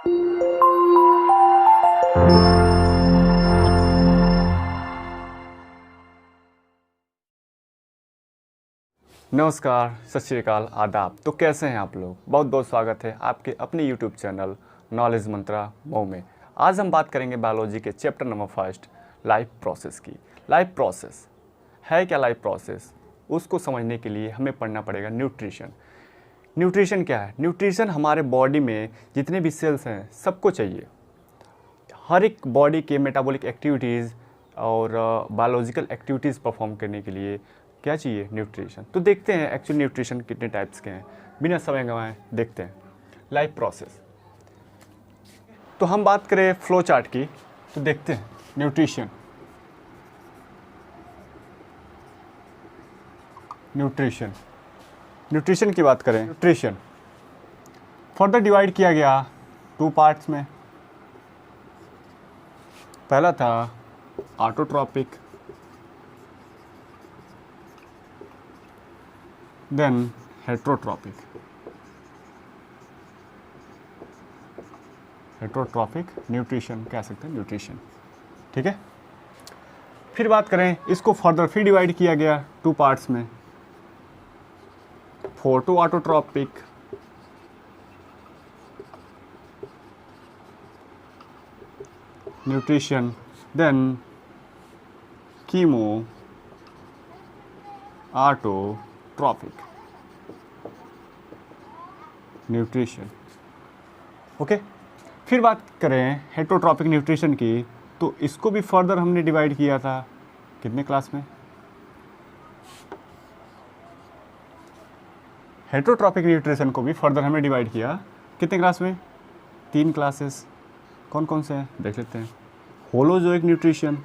नमस्कार, सत श्री अकाल, आदाब। तो कैसे हैं आप लोग? बहुत बहुत स्वागत है आपके अपने YouTube चैनल नॉलेज मंत्रा मऊ में। आज हम बात करेंगे बायोलॉजी के चैप्टर नंबर 1 लाइफ प्रोसेस की। लाइफ प्रोसेस है क्या? लाइफ प्रोसेस उसको समझने के लिए हमें पढ़ना पड़ेगा न्यूट्रिशन। न्यूट्रिशन क्या है? न्यूट्रिशन हमारे बॉडी में जितने भी सेल्स हैं सबको चाहिए। हर एक बॉडी के मेटाबॉलिक एक्टिविटीज़ और बायोलॉजिकल एक्टिविटीज़ परफॉर्म करने के लिए क्या चाहिए? न्यूट्रिशन। तो देखते हैं एक्चुअली न्यूट्रिशन कितने टाइप्स के हैं। बिना समय गंवाए देखते हैं लाइफ प्रोसेस। तो हम बात करें फ्लो चार्ट की, तो देखते हैं न्यूट्रिशन। न्यूट्रिशन की बात करें, न्यूट्रिशन फर्दर डिवाइड किया गया 2 पार्ट्स में। पहला था autotrophic, then heterotrophic. Heterotrophic nutrition कह सकते हैं, न्यूट्रिशन, ठीक है। फिर बात करें इसको फर्दर, फिर डिवाइड किया गया 2 पार्ट्स में, photo autotrophic, nutrition, then chemo autotrophic nutrition, okay. फिर बात करें हेट्रोट्रॉपिक न्यूट्रिशन की, तो इसको भी फर्दर हमने डिवाइड किया था कितने क्लास में? हेट्रोट्रॉपिक न्यूट्रिशन को भी फर्दर हमने डिवाइड किया कितने क्लास में? 3 क्लासेस। कौन कौन से हैं देख लेते हैं। Holozoic nutrition,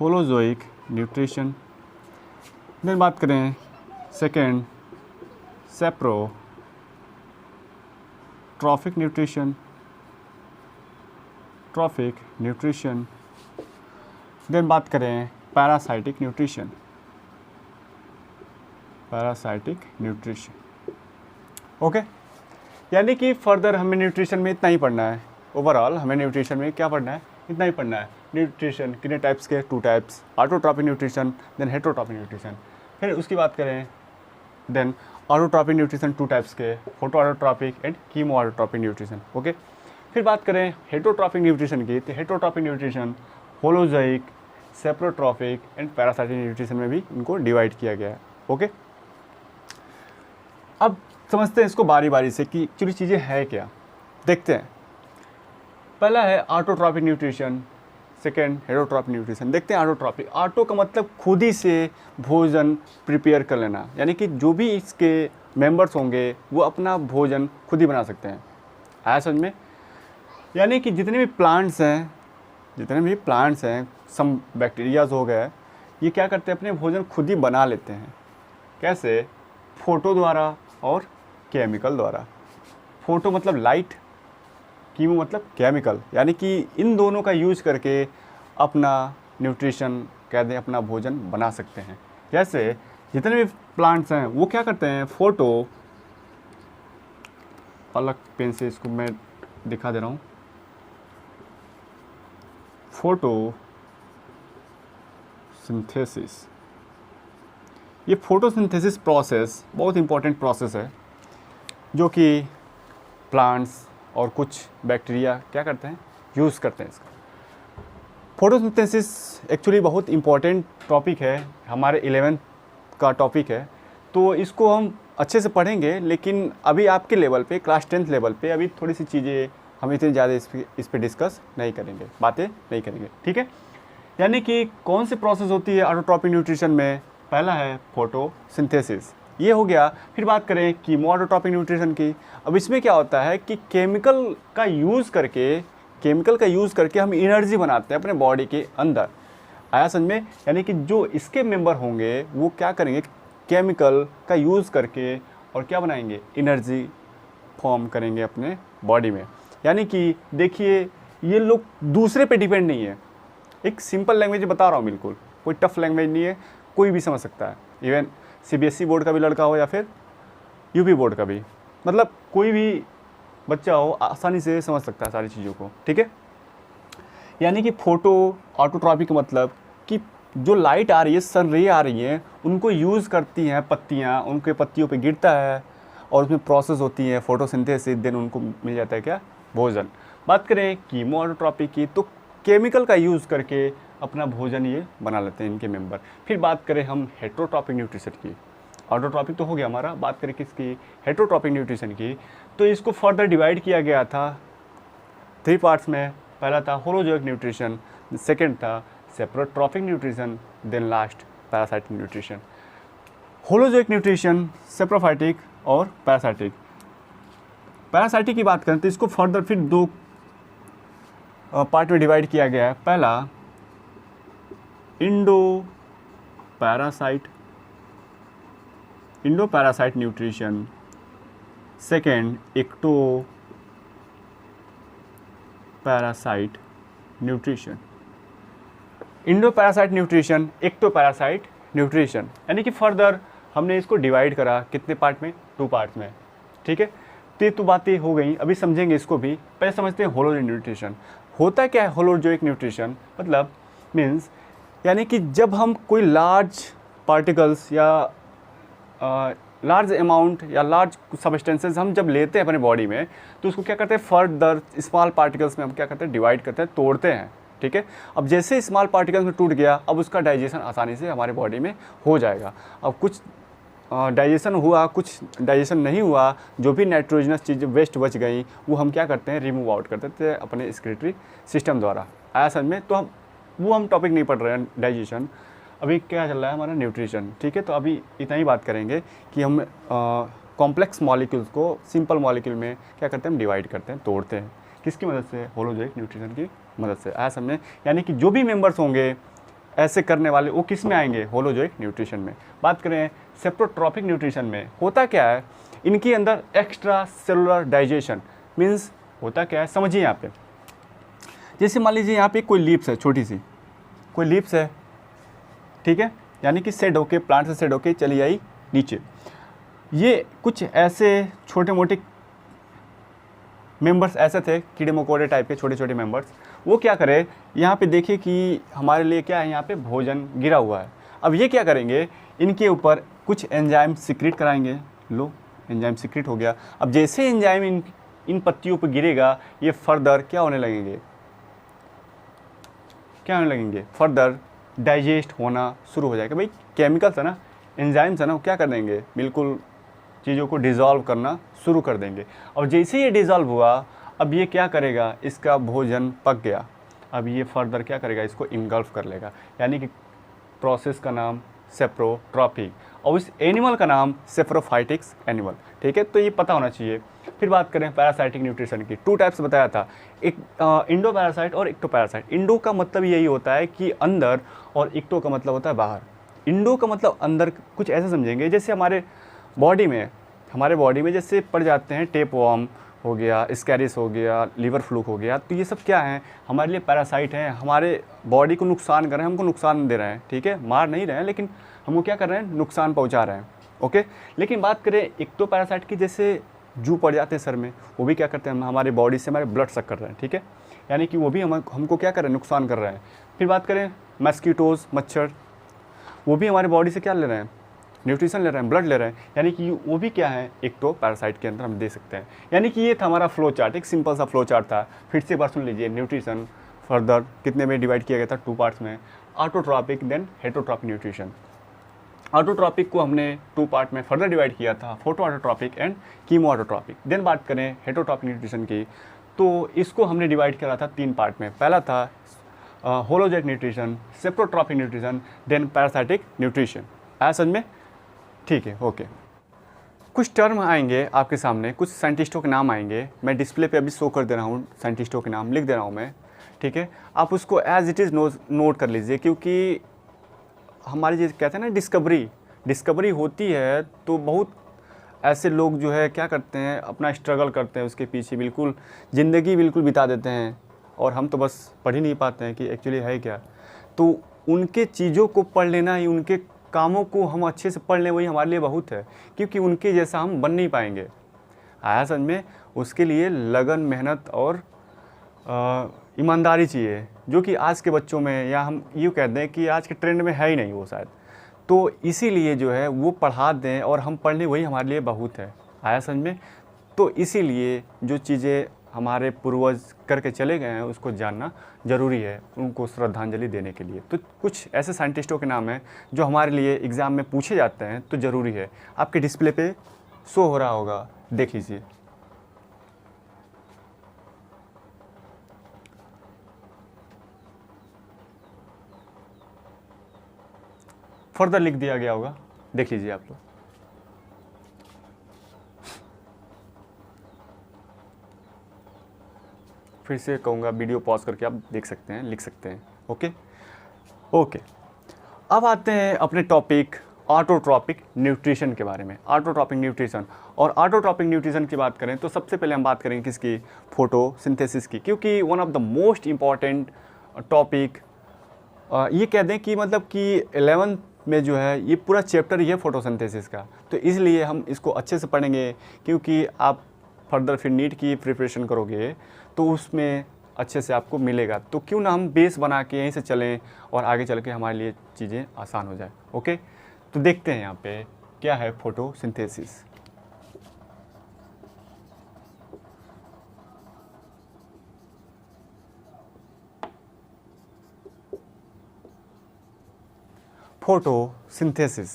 holozoic nutrition. Then बात करें second saprotrophic nutrition, trophic nutrition. Then बात करें parasitic nutrition, parasitic nutrition, okay. यानी कि फर्दर हमें न्यूट्रिशन में इतना ही पढ़ना है। ओवरऑल हमें न्यूट्रिशन में क्या पढ़ना है? इतना ही पढ़ना है। न्यूट्रिशन कितने टाइप्स के? 2 types, autotrophic nutrition, then heterotrophic nutrition. फिर उसकी बात करें, देन ऑटोट्रॉपिक न्यूट्रिशन 2 टाइप्स के, photo autotrophic and chemo autotrophic nutrition, okay. फिर बात करें हेट्रोट्रॉपिक न्यूट्रिशन की, तो heterotrophic nutrition holozoic, saprotrophic and parasitic nutrition में भी इनको डिवाइड किया गया है, ओके। अब समझते हैं इसको बारी बारी से कि एक्चुअली चीज़ें है क्या। देखते हैं। पहला है autotrophic nutrition, second heterotrophic nutrition. देखते हैं ऑटोट्रॉपिक। ऑटो का मतलब खुद ही से भोजन प्रिपेयर कर लेना, यानी कि जो भी इसके मेंबर्स होंगे वो अपना भोजन खुद ही बना सकते हैं। आया समझ में? यानी कि जितने भी प्लांट्स हैं, सम बैक्टीरियाज हो गए, ये क्या करते हैं? अपने भोजन खुद ही बना लेते हैं। कैसे? फोटो द्वारा और केमिकल द्वारा। फोटो मतलब लाइट, कीमो मतलब केमिकल, यानी कि इन दोनों का यूज करके अपना न्यूट्रिशन कह दें, अपना भोजन बना सकते हैं। जैसे जितने भी प्लांट्स हैं वो क्या करते हैं? फोटो, अलग पेन से इसको मैं दिखा दे रहा हूँ, फोटोसिंथेसिस। ये फोटोसिंथेसिस प्रोसेस बहुत इंपॉर्टेंट प्रोसेस है, जो कि प्लांट्स और कुछ बैक्टीरिया क्या करते हैं? यूज़ करते हैं इसका। फोटोसिंथेसिस एक्चुअली बहुत इंपॉर्टेंट टॉपिक है, हमारे 11th का टॉपिक है, तो इसको हम अच्छे से पढ़ेंगे। लेकिन अभी आपके लेवल पे, क्लास 10th लेवल पे, अभी थोड़ी सी चीज़ें हम इतनी ज़्यादा इस पे डिस्कस नहीं करेंगे, बातें नहीं करेंगे, ठीक है। यानी कि कौन सी प्रोसेस होती है ऑटोट्रॉपिक न्यूट्रिशन में? पहला है फोटोसिंथेसिस, ये हो गया। फिर बात करें कीमो ऑटोट्रॉपिक न्यूट्रिशन की। अब इसमें क्या होता है कि केमिकल का यूज़ करके हम एनर्जी बनाते हैं अपने बॉडी के अंदर। आया समझ में? यानी कि जो इसके मेंबर होंगे वो क्या करेंगे? केमिकल का यूज़ करके और क्या बनाएंगे? एनर्जी फॉर्म करेंगे अपने बॉडी में। यानी कि देखिए, ये लोग दूसरे पे डिपेंड नहीं है। एक सिंपल लैंग्वेज बता रहा हूँ, बिल्कुल कोई टफ लैंग्वेज नहीं है, कोई भी समझ सकता है। इवन सीबीएसई बोर्ड का भी लड़का हो या फिर यूपी बोर्ड का भी, मतलब कोई भी बच्चा हो आसानी से समझ सकता है सारी चीज़ों को, ठीक है। यानी कि फोटो ऑटोट्रॉपिक का मतलब कि जो लाइट आ रही है, सन रे आ रही है, उनको यूज़ करती हैं पत्तियाँ, उनके पत्तियों पे गिरता है और उसमें प्रोसेस होती है फोटोसिंथेसिस, देन उनको मिल जाता है क्या, भोजन। बात करें कीमो ऑटोट्रॉपिक की, तो केमिकल का यूज़ करके अपना भोजन ये बना लेते हैं इनके मेंबर। फिर बात करें हम हेटरोट्रॉपिक न्यूट्रिशन की, ऑटोट्रॉपिक तो हो गया हमारा, बात करें किसकी, हेटरोट्रॉपिक न्यूट्रिशन की, तो इसको फर्दर डिवाइड किया गया था 3 पार्ट्स में। पहला था होलोजोइक न्यूट्रिशन, सेकंड था saprotrophic nutrition, then last parasitic nutrition. Holozoic nutrition, saprophytic और पैरासाइटिक। पैरासाइटिक की बात करें तो इसको फर्दर फिर 2 पार्ट में डिवाइड किया गया है। पहला endo parasite nutrition, second ecto parasite nutrition. Endo parasite nutrition, ecto parasite nutrition, यानी कि फर्दर हमने इसको डिवाइड करा कितने पार्ट में, 2 पार्ट्स में, ठीक है। तो बातें हो गई, अभी समझेंगे इसको भी। पहले समझते हैं होलोजोइक न्यूट्रिशन। होता क्या है होलोजोइक न्यूट्रिशन, मतलब मीन्स यानी कि जब हम कोई लार्ज पार्टिकल्स या लार्ज अमाउंट या लार्ज सब्सटेंसेस हम जब लेते हैं अपने बॉडी में, तो उसको क्या करते हैं, फर्दर स्मॉल पार्टिकल्स में हम क्या करते हैं, डिवाइड करते हैं, तोड़ते हैं, ठीक है। अब जैसे स्मॉल पार्टिकल्स में टूट गया, अब उसका डाइजेशन आसानी से हमारे बॉडी में हो जाएगा। अब कुछ डाइजेशन हुआ, कुछ डाइजेशन नहीं हुआ, जो भी नाइट्रोजनस चीज़ वेस्ट बच गई, वो हम क्या करते हैं, रिमूव आउट करते थे अपने एक्सक्रीटरी सिस्टम द्वारा। आया समझ में। तो हम टॉपिक नहीं पढ़ रहे हैं डाइजेशन, अभी क्या चल रहा है हमारा न्यूट्रिशन, ठीक है। तो अभी इतना ही बात करेंगे कि हम कॉम्प्लेक्स मॉलिक्यूल्स को सिंपल मॉलिक्यूल में क्या करते हैं, हम डिवाइड करते हैं, तोड़ते हैं, किसकी मदद से, होलोजोइक न्यूट्रिशन की मदद से। आया समझे। यानी कि जो भी मेंबर्स होंगे ऐसे करने वाले, वो किस में आएंगे, होलोजोइक न्यूट्रिशन में। बात करें सेप्रोट्रॉपिक न्यूट्रिशन में, होता क्या है, इनके अंदर एक्स्ट्रा सेलुलर डाइजेशन मीन्स होता क्या है, समझिए यहाँ पे। जैसे मान लीजिए यहाँ पे कोई लीप्स है, छोटी सी कोई लीप्स है, ठीक है, यानी कि सेड होके, प्लांट से सेड होके चली आई नीचे। ये कुछ ऐसे छोटे मोटे मेंबर्स ऐसे थे, कीड़े मकोड़े टाइप के छोटे छोटे मेंबर्स, वो क्या करें, यहाँ पे देखिए कि हमारे लिए क्या है, यहाँ पे भोजन गिरा हुआ है। अब ये क्या करेंगे, इनके ऊपर कुछ एंजाइम सिक्रीट कराएंगे। लो, एंजाइम सिक्रीट हो गया। अब जैसे एंजाइम इन पत्तियों पर गिरेगा, ये फर्दर क्या होने लगेंगे, फर्दर डाइजेस्ट होना शुरू हो जाएगा। भाई केमिकल्स है ना, एंजाइम्स है ना, वो क्या कर देंगे, बिल्कुल चीज़ों को डिज़ोल्व करना शुरू कर देंगे। और जैसे ये डिज़ोल्व हुआ, अब ये क्या करेगा, इसका भोजन पक गया, अब ये फर्दर क्या करेगा, इसको इनगल्फ कर लेगा। यानी कि प्रोसेस का नाम सेप्रोट्रॉपिक और इस एनिमल का नाम सेप्रोफाइटिक्स एनिमल, ठीक है। तो ये पता होना चाहिए। फिर बात करें पैरासाइटिक न्यूट्रिशन की, 2 टाइप्स बताया था, एक इंडो पैरासाइट और एक्टो पैरासाइट। इंडो का मतलब यही होता है कि अंदर, और एक्टो का मतलब होता है बाहर। इंडो का मतलब अंदर, कुछ ऐसा समझेंगे जैसे हमारे बॉडी में जैसे पड़ जाते हैं, टेप वॉर्म हो गया, स्कैरिस हो गया, लीवर फ्लूक हो गया, तो ये सब क्या है, हमारे लिए पैरासाइट हैं, हमारे बॉडी को नुकसान कर रहे हैं, हमको नुकसान दे रहे हैं, ठीक है, मार नहीं रहे हैं, लेकिन हमको क्या कर रहे हैं, नुकसान पहुंचा रहे हैं, ओके। लेकिन बात करें एक्टो पैरासाइट की, जैसे जू पड़ जाते हैं सर में, वो भी क्या करते हैं, हमारे बॉडी से हमारे ब्लड सक कर रहे हैं, ठीक है, यानी कि वो भी हमको क्या कर रहे हैं, नुकसान कर रहे हैं। फिर बात करें मस्कीटोज़, मच्छर, वो भी हमारे बॉडी से क्या ले रहे हैं, न्यूट्रिशन ले रहे हैं, ब्लड ले रहे हैं, यानी कि वो भी क्या है, एक्टो पैरासाइट के अंदर हम दे सकते हैं। यानी कि ये था हमारा फ्लो चार्ट, एक सिंपल सा फ्लो चार्ट था। फिर से एक बार सुन लीजिए, न्यूट्रिशन फर्दर कितने में डिवाइड किया गया था, 2 पार्ट्स में, autotrophic then heterotrophic nutrition. Autotrophic को हमने 2 पार्ट में फर्दर डिवाइड किया था, photo autotrophic and chemo autotrophic. Then बात करें हेटरोट्रॉपिक न्यूट्रिशन की, तो इसको हमने डिवाइड करा था 3 पार्ट में। पहला था holozoic nutrition, saprotrophic nutrition, then parasitic nutrition. आया समझ में, ठीक है, ओके। कुछ टर्म आएंगे आपके सामने, कुछ साइंटिस्टों के नाम आएंगे, मैं डिस्प्ले पे अभी शो कर दे रहा हूँ, साइंटिस्टों के नाम लिख दे रहा हूँ मैं, ठीक है। आप उसको एज इट इज़ नोट कर लीजिए, क्योंकि हमारी जो कहते हैं ना डिस्कवरी होती है, तो बहुत ऐसे लोग जो है क्या करते हैं, अपना स्ट्रगल करते हैं उसके पीछे, बिल्कुल ज़िंदगी बिल्कुल बिता देते हैं, और हम तो बस पढ़ ही नहीं पाते हैं कि एक्चुअली है क्या। तो उनके चीज़ों को पढ़ लेना ही, उनके कामों को हम अच्छे से पढ़ लें, वही हमारे लिए बहुत है, क्योंकि उनके जैसा हम बन नहीं पाएंगे। आया समझ में? उसके लिए लगन, मेहनत और ईमानदारी चाहिए, जो कि आज के बच्चों में, या हम यूँ कहते हैं कि आज के ट्रेंड में है ही नहीं वो शायद। तो इसीलिए जो है वो पढ़ा दें और हम पढ़ लें, वही हमारे लिए बहुत है। आया समझ में? तो इसीलिए जो चीज़ें हमारे पूर्वज करके चले गए हैं उसको जानना ज़रूरी है, उनको श्रद्धांजलि देने के लिए। तो कुछ ऐसे साइंटिस्टों के नाम हैं जो हमारे लिए एग्ज़ाम में पूछे जाते हैं, तो ज़रूरी है। आपके डिस्प्ले पे शो हो रहा होगा, देख लीजिए। फर्दर लिख दिया गया होगा, देख लीजिए आप लोग। फिर से कहूँगा, वीडियो पॉज करके आप देख सकते हैं, लिख सकते हैं। ओके ओके, अब आते हैं अपने टॉपिक ऑटोट्रॉपिक न्यूट्रिशन के बारे में। ऑटोट्रॉपिक न्यूट्रिशन, और ऑटोट्रॉपिक न्यूट्रिशन की बात करें तो सबसे पहले हम बात करेंगे किसकी? फोटोसिंथेसिस की, क्योंकि one of the most important topic, ये कह दें कि मतलब कि 11th में जो है ये पूरा चैप्टर ही है फोटोसिंथेसिस का। तो इसलिए हम इसको अच्छे से पढ़ेंगे, क्योंकि आप फर्दर फिर नीट की प्रिपरेशन करोगे तो उसमें अच्छे से आपको मिलेगा। तो क्यों ना हम बेस बना के यहीं से चलें और आगे चल के हमारे लिए चीज़ें आसान हो जाए। ओके, तो देखते हैं यहाँ पे क्या है photosynthesis. Photosynthesis,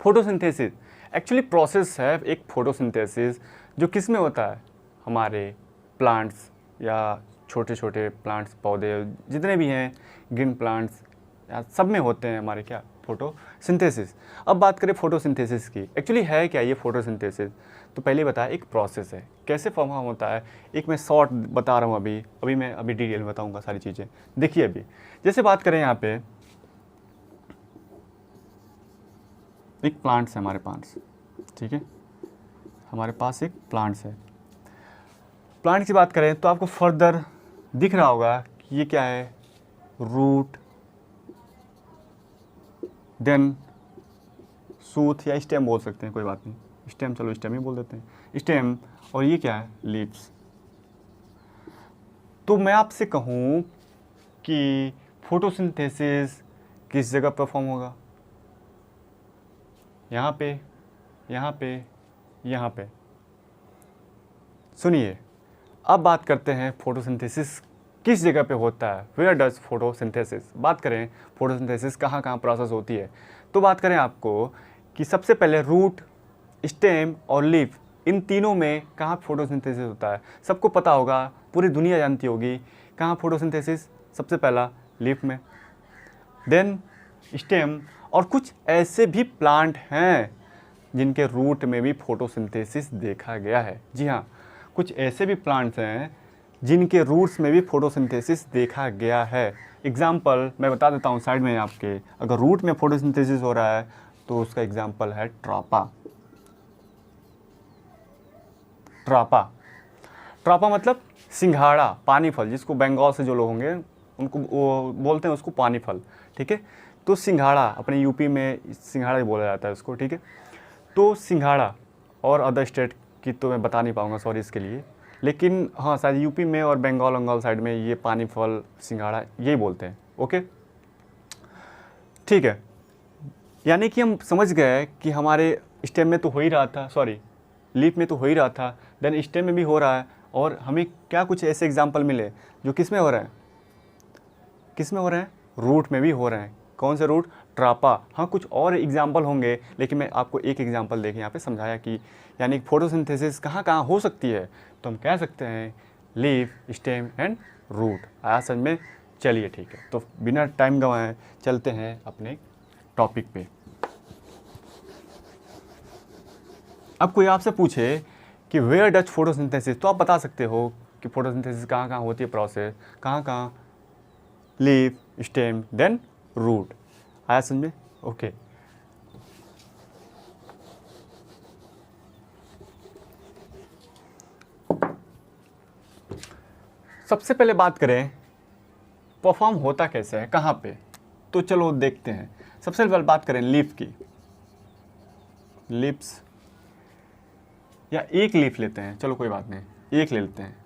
photosynthesis actually process है एक फोटोसिंथेसिस, जो किस में होता है? हमारे प्लांट्स या छोटे छोटे प्लांट्स, पौधे जितने भी हैं, ग्रीन प्लांट्स, या सब में होते हैं हमारे क्या? फोटोसिंथेसिस। अब बात करें फोटोसिंथेसिस की, एक्चुअली है क्या ये फोटोसिंथेसिस? तो पहले बताया एक प्रोसेस है, कैसे फॉर्म होता है। एक मैं शॉर्ट बता रहा हूँ, अभी मैं डिटेल में बताऊँगा सारी चीज़ें। देखिए अभी जैसे बात करें, यहाँ पे एक प्लांट्स है हमारे पास, ठीक है, हमारे पास एक प्लांट्स है। प्लांट की बात करें तो आपको फर्दर दिख रहा होगा कि ये क्या है? रूट, देन सूथ या स्टेम बोल सकते हैं, कोई बात नहीं, स्टेम, चलो स्टेम ही बोल देते हैं, स्टेम। और ये क्या है? लीव्स। तो मैं आपसे कहूँ कि फोटोसिंथेसिस किस जगह परफॉर्म होगा? यहाँ पे, यहाँ पे, यहाँ पे। सुनिए, अब बात करते हैं फोटोसिंथेसिस किस जगह पे होता है। Where does photosynthesis? बात करें फोटोसिंथेसिस कहाँ कहाँ प्रोसेस होती है, तो बात करें आपको कि सबसे पहले रूट, स्टेम और लीफ, इन तीनों में कहाँ फोटोसिंथेसिस होता है। सबको पता होगा, पूरी दुनिया जानती होगी कहाँ फोटोसिंथेसिस? सबसे पहला लीफ में, देन स्टेम, और कुछ ऐसे भी प्लांट हैं जिनके रूट में भी फोटोसिंथेसिस देखा गया है। जी हाँ, कुछ ऐसे भी प्लांट्स हैं जिनके रूट्स में भी फोटोसिंथेसिस देखा गया है। एग्जाम्पल मैं बता देता हूँ साइड में आपके, अगर रूट में फोटोसिंथेसिस हो रहा है तो उसका एग्जाम्पल है ट्रापा। ट्रापा, ट्रापा मतलब सिंघाड़ा, पानी फल, जिसको बंगाल से जो लोग होंगे उनको वो बोलते हैं उसको पानी फल, ठीक है। तो सिंघाड़ा, अपने यूपी में सिंघाड़ा ही बोला जाता है उसको, ठीक है। तो सिंघाड़ा, और अदर स्टेट की तो मैं बता नहीं पाऊँगा, सॉरी इसके लिए, लेकिन हाँ शायद यूपी में और बंगाल साइड में ये पानी फल, सिंघाड़ा यही बोलते हैं। ओके, ठीक है। यानी कि हम समझ गए कि हमारे स्टेम में तो हो ही रहा था, सॉरी लीफ में तो हो ही रहा था, देन स्टेम में भी हो रहा है, और हमें क्या कुछ ऐसे एग्जाम्पल मिले जो किस में हो रहे हैं? किस में हो रहे हैं? रूट में भी हो रहे हैं। कौन से रूट? ट्रापा। हाँ, कुछ और एग्जाम्पल होंगे, लेकिन मैं आपको एक एग्जाम्पल देके यहाँ पे समझाया कि यानी फोटोसिंथेसिस कहाँ कहाँ हो सकती है। तो हम कह सकते हैं लीफ, स्टेम एंड रूट। आया समझ में? चलिए ठीक है, तो बिना टाइम गंवाए चलते हैं अपने टॉपिक पे। अब कोई आपसे पूछे कि वेयर डज फोटोसिंथेसिस, तो आप बता सकते हो कि फोटोसिंथेसिस कहाँ कहाँ होती है, प्रोसेस कहाँ कहाँ? Leaf, stem, then root. आया समझ में? ओके, सबसे पहले बात करें परफॉर्म होता कैसे है, कहाँ पे, तो चलो देखते हैं। सबसे पहले बात करें लीफ की। लिप्स, या एक लीफ लेते हैं, चलो कोई बात नहीं, एक ले लेते हैं,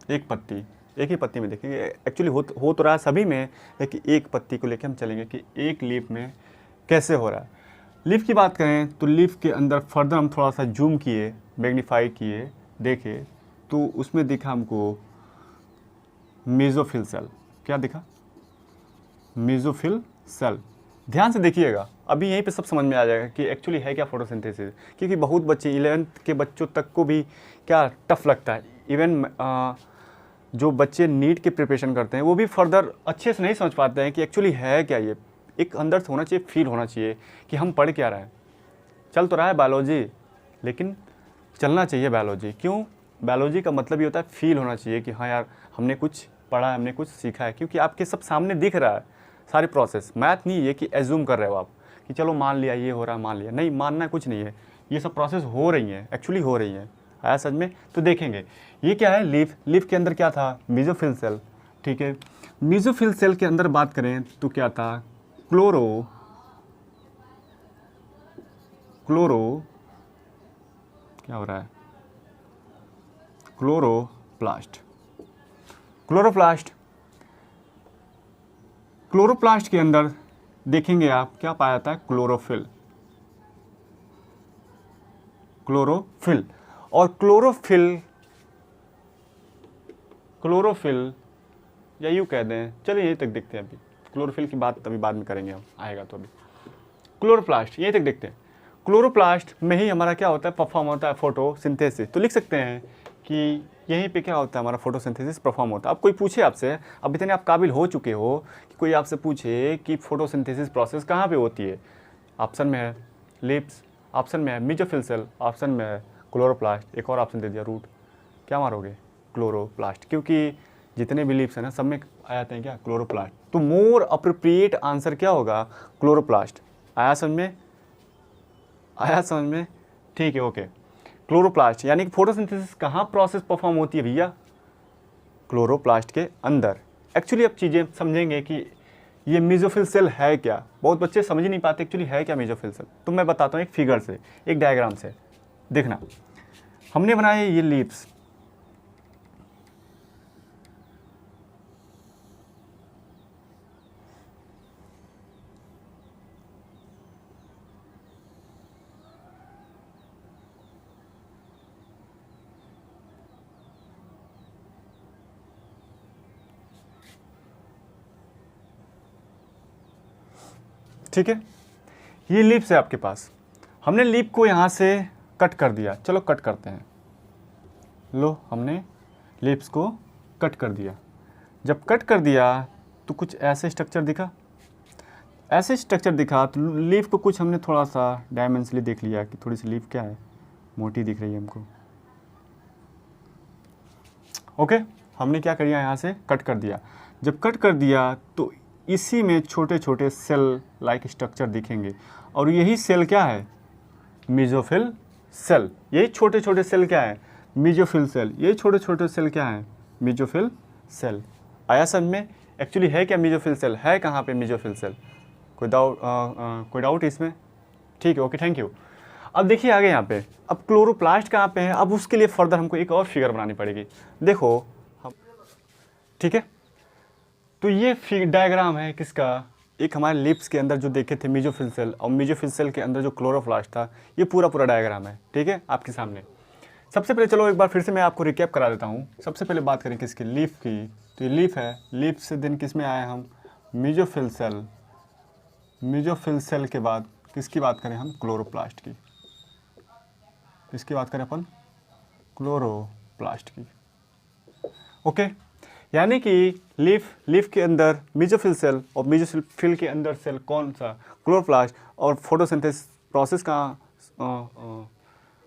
एक पत्ती, एक ही पत्ती में देखेंगे। एक्चुअली हो तो रहा है सभी में, लेकिन एक पत्ती को लेकर हम चलेंगे कि एक लीफ में कैसे हो रहा है। लीफ की बात करें तो लीफ के अंदर फर्दर हम थोड़ा सा जूम किए, मैग्नीफाई किए, देखे तो उसमें दिखा हमको मेसोफिल सेल। क्या दिखा? Mesophyll cell. ध्यान से देखिएगा, अभी यहीं पे सब समझ में आ जाएगा कि एक्चुअली है क्या फोटोसिंथेसिस, क्योंकि बहुत बच्चे 11th के बच्चों तक को भी क्या टफ लगता है। इवन जो बच्चे नीट के प्रिपरेशन करते हैं वो भी फर्दर अच्छे से नहीं समझ पाते हैं कि एक्चुअली है क्या ये। एक अंदर से होना चाहिए, फील होना चाहिए कि हम पढ़ क्या रहे हैं। चल तो रहा है बायोलॉजी, लेकिन चलना चाहिए बायोलॉजी। क्यों? बायोलॉजी का मतलब ये होता है फील होना चाहिए कि हाँ यार हमने कुछ पढ़ा है, हमने कुछ सीखा है, क्योंकि आपके सब सामने दिख रहा है सारे प्रोसेस। मैथ नहीं है कि एज्यूम कर रहे हो आप कि चलो मान लिया ये हो रहा है, मान लिया। नहीं, मानना कुछ नहीं है, ये सब प्रोसेस हो रही हैं, एक्चुअली हो रही हैं। आया समझ में? तो देखेंगे ये क्या है, लीफ। लीफ के अंदर क्या था? Mesophyll cell. ठीक है, मेसोफिल सेल के अंदर बात करें तो क्या था? क्लोरो क्या हो रहा है? क्लोरोप्लास्ट। क्लोरोप्लास्ट के अंदर देखेंगे आप क्या पाया जाता है? क्लोरोफिल। और क्लोरोफिल या यूँ कह दें, चलिए यहीं तक देखते हैं। अभी क्लोरोफिल की बात अभी बाद में करेंगे हम, आएगा तो। अभी क्लोरोप्लास्ट यहीं तक देखते हैं। क्लोरोप्लास्ट में ही हमारा क्या होता है? परफॉर्म होता है फोटोसिंथेसिस। तो लिख सकते हैं कि यहीं पे क्या होता है? हमारा फोटोसिंथेसिस परफॉर्म होता है। अब कोई पूछे आपसे, अब इतने आप काबिल हो चुके हो कि कोई आपसे पूछे कि फोटोसिंथेसिस प्रोसेस कहाँ पे होती है, ऑप्शन में है लीव्स, ऑप्शन में है मेसोफिल सेल, ऑप्शन में है क्लोरोप्लास्ट, एक और ऑप्शन दे दिया रूट। क्या मारोगे? क्लोरोप्लास्ट, क्योंकि जितने भी लीव्स हैं ना सब में आ जाते हैं क्या? क्लोरोप्लास्ट। तो मोर अप्रोप्रिएट आंसर क्या होगा? क्लोरोप्लास्ट। आया समझ में? ठीक है, ओके। क्लोरोप्लास्ट यानी कि फोटोसिंथेसिस कहाँ प्रोसेस परफॉर्म होती है भैया? क्लोरोप्लास्ट के अंदर। एक्चुअली अब चीज़ें समझेंगे कि ये मेसोफिल सेल है क्या। बहुत बच्चे समझ ही नहीं पाते एक्चुअली है क्या मेसोफिल सेल। तो मैं बताता हूँ एक फिगर से, एक डायग्राम से। देखना, हमने बनाए ये लीव्स, ठीक है, ये लीव्स है आपके पास। हमने लीफ को यहाँ से कट कर दिया। चलो कट करते हैं। लो, हमने लीव्स को कट कर दिया। जब कट कर दिया तो कुछ ऐसे स्ट्रक्चर दिखा। तो लीफ को कुछ हमने थोड़ा सा डायमेंशनली देख लिया कि थोड़ी सी लीफ क्या है, मोटी दिख रही है हमको। ओके, हमने क्या किया? यहाँ से कट कर दिया। जब कट कर दिया तो इसी में छोटे छोटे सेल लाइक स्ट्रक्चर दिखेंगे, और यही सेल क्या है? Mesophyll cell. यही छोटे छोटे सेल क्या है? Mesophyll cell. यही छोटे छोटे सेल क्या है? Mesophyll cell. आया समझ में? एक्चुअली है क्या मेसोफिल सेल? है कहाँ पे मेसोफिल सेल? कोई डाउट इसमें? ठीक है, ओके, थैंक यू। अब देखिए आगे यहाँ पे, अब क्लोरोप्लास्ट कहाँ पे है? अब उसके लिए फर्दर हमको एक और फिगर बनानी पड़ेगी। देखो हम, ठीक है, तो ये डायग्राम है किसका? एक हमारे लिप्स के अंदर जो देखे थे मेसोफिल सेल, और मेसोफिल सेल के अंदर जो क्लोरोप्लास्ट था, ये पूरा डायग्राम है। ठीक है, आपके सामने। सबसे पहले चलो एक बार फिर से मैं आपको रिकैप करा देता हूँ। सबसे पहले बात करें किसकी? लीफ की। तो ये लीफ है, लीफ से दिन किस में आए हम? Mesophyll cell. मेसोफिल सेल के बाद किसकी बात करें हम? क्लोरोप्लास्ट की। किसकी बात करें अपन? क्लोरोप्लास्ट की। ओके, यानी कि लीफ के अंदर मेसोफिल सेल, और मेसोफिल के अंदर सेल कौन सा? क्लोरोप्लास्ट। और फोटोसिंथेसिस प्रोसेस कहाँ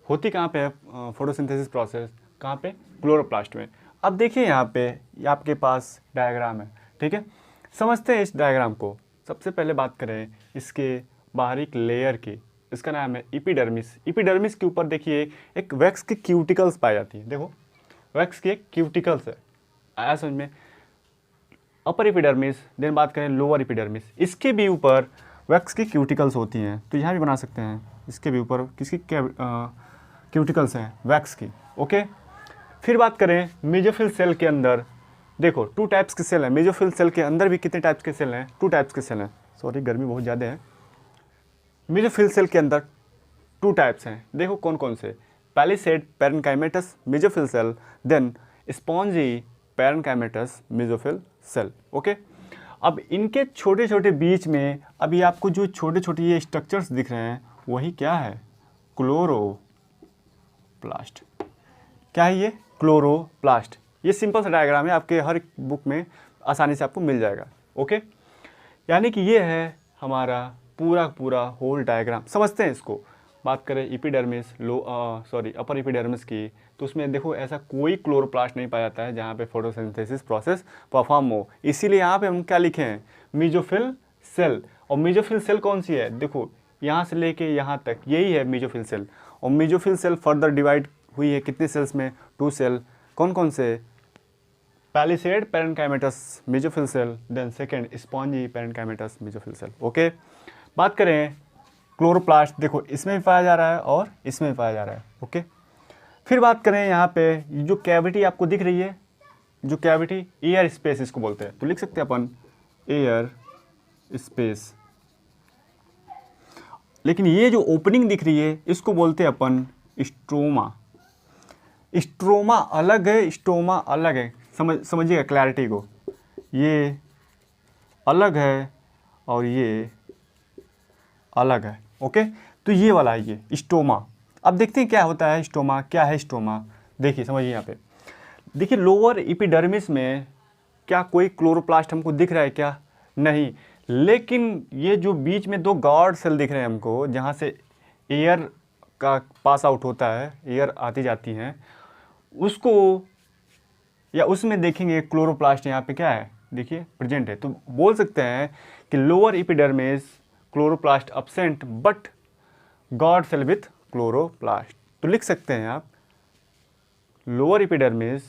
होती? कहाँ पे है फोटोसिंथेसिस प्रोसेस? कहाँ पे? क्लोरोप्लास्ट में। अब देखिए यहाँ पे आपके पास डायग्राम है। ठीक है, समझते हैं इस डायग्राम को। सबसे पहले बात करें इसके बाहरी लेयर की, इसका नाम है एपिडर्मिस। एपिडर्मिस के ऊपर देखिए एक वैक्स की क्यूटिकल्स पाई जाती है। देखो, वैक्स की एक क्यूटिकल्स है। आया समझ में? अपर एपिडर्मिस, देन बात करें लोअर एपिडर्मिस, इसके भी ऊपर वैक्स की क्यूटिकल्स होती हैं। तो यहाँ भी बना सकते हैं इसके भी ऊपर किसकी क्यूटिकल्स हैं वैक्स की। ओके, फिर बात करें मेसोफिल सेल के अंदर, देखो 2 टाइप्स के सेल हैं। मेसोफिल सेल के अंदर भी कितने टाइप्स के सेल हैं? 2 टाइप्स के सेल हैं। सॉरी, गर्मी बहुत ज़्यादा है। मेसोफिल सेल के अंदर 2 टाइप्स हैं, देखो कौन कौन से। Palisade parenchymatous mesophyll cell, then spongy parenchymatous mesophyll cell. Okay, अब इनके छोटे छोटे बीच में अभी आपको जो छोटे छोटे ये स्ट्रक्चर्स दिख रहे हैं वही क्या है? क्लोरोप्लास्ट। क्या है ये? क्लोरोप्लास्ट। ये सिंपल सा डायग्राम है, आपके हर बुक में आसानी से आपको मिल जाएगा। ओके, यानी कि ये है हमारा पूरा होल डायग्राम। समझते हैं इसको। बात करें एपिडर्मिस अपर एपिडर्मिस की, तो उसमें देखो ऐसा कोई क्लोरोप्लास्ट नहीं पाया जाता है जहाँ पे फोटोसिंथेसिस प्रोसेस परफॉर्म हो। इसीलिए यहाँ पे हम क्या लिखे हैं? Mesophyll cell. और मेसोफिल सेल कौन सी है? देखो यहाँ से लेके यहाँ तक यही है मेसोफिल सेल। और मेसोफिल सेल फर्दर डिवाइड हुई है कितने सेल्स में? 2 सेल। कौन कौन से? Palisade parenchymatous mesophyll cell, then second spongy parenchymatous mesophyll cell. Okay, बात करें क्लोरोप्लास्ट, देखो इसमें भी पाया जा रहा है और इसमें भी पाया जा रहा है। ओके, फिर बात करें यहाँ पे जो कैविटी आपको दिख रही है, जो कैविटी एयर स्पेस इसको बोलते हैं, तो लिख सकते हैं अपन एयर स्पेस। लेकिन ये जो ओपनिंग दिख रही है इसको बोलते हैं अपन स्ट्रोमा। स्ट्रोमा अलग है, स्टोमा अलग है। समझिएगा क्लैरिटी को, ये अलग है और ये अलग है। ओके, तो ये वाला है ये स्टोमा। अब देखते हैं क्या होता है स्टोमा, क्या है स्टोमा। देखिए समझिए यहाँ पे, देखिए लोअर एपिडर्मिस में क्या कोई क्लोरोप्लास्ट हमको दिख रहा है क्या? नहीं। लेकिन ये जो बीच में 2 गार्ड सेल दिख रहे हैं हमको, जहाँ से एयर का पास आउट होता है, एयर आती जाती हैं, उसको या उसमें देखेंगे क्लोरोप्लास्ट यहाँ पे क्या है? देखिए प्रेजेंट है। तो बोल सकते हैं कि lower epidermis chloroplast absent but guard cell with chloroplast. तो लिख सकते हैं आप लोअर एपिडर्मिस,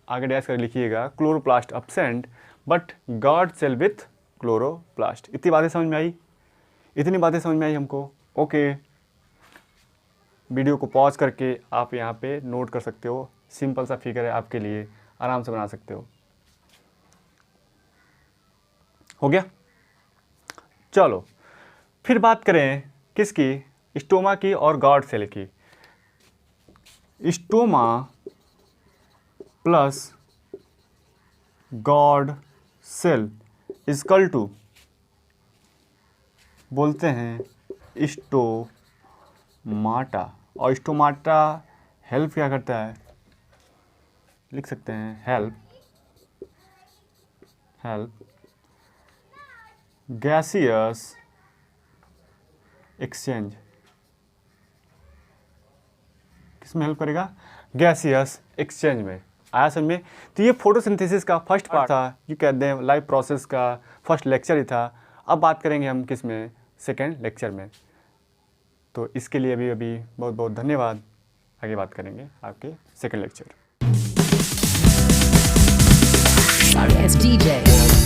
आगे डैश कर लिखिएगा, chloroplast absent but guard cell with chloroplast. इतनी बातें समझ में आई? इतनी बातें समझ में आई हमको? ओके, वीडियो को पॉज करके आप यहाँ पे नोट कर सकते हो। सिंपल सा फिगर है आपके लिए, आराम से बना सकते हो। हो गया? चलो फिर बात करें किसकी? स्टोमा की और गार्ड सेल की। Stoma plus guard cell equal to बोलते हैं स्टोमाटा। और स्टोमाटा हेल्प क्या करता है? लिख सकते हैं हेल्प गैसियस एक्सचेंज। किस में हेल्प करेगा? गैसियस एक्सचेंज में। आया समझ में? तो ये फोटोसिंथेसिस का फर्स्ट पार्ट था, जो कहते हैं लाइव प्रोसेस का फर्स्ट लेक्चर ही था। अब बात करेंगे हम किस में? सेकेंड लेक्चर में। तो इसके लिए अभी बहुत बहुत धन्यवाद। आगे बात करेंगे आपके second lecture. Sorry, it's DJ.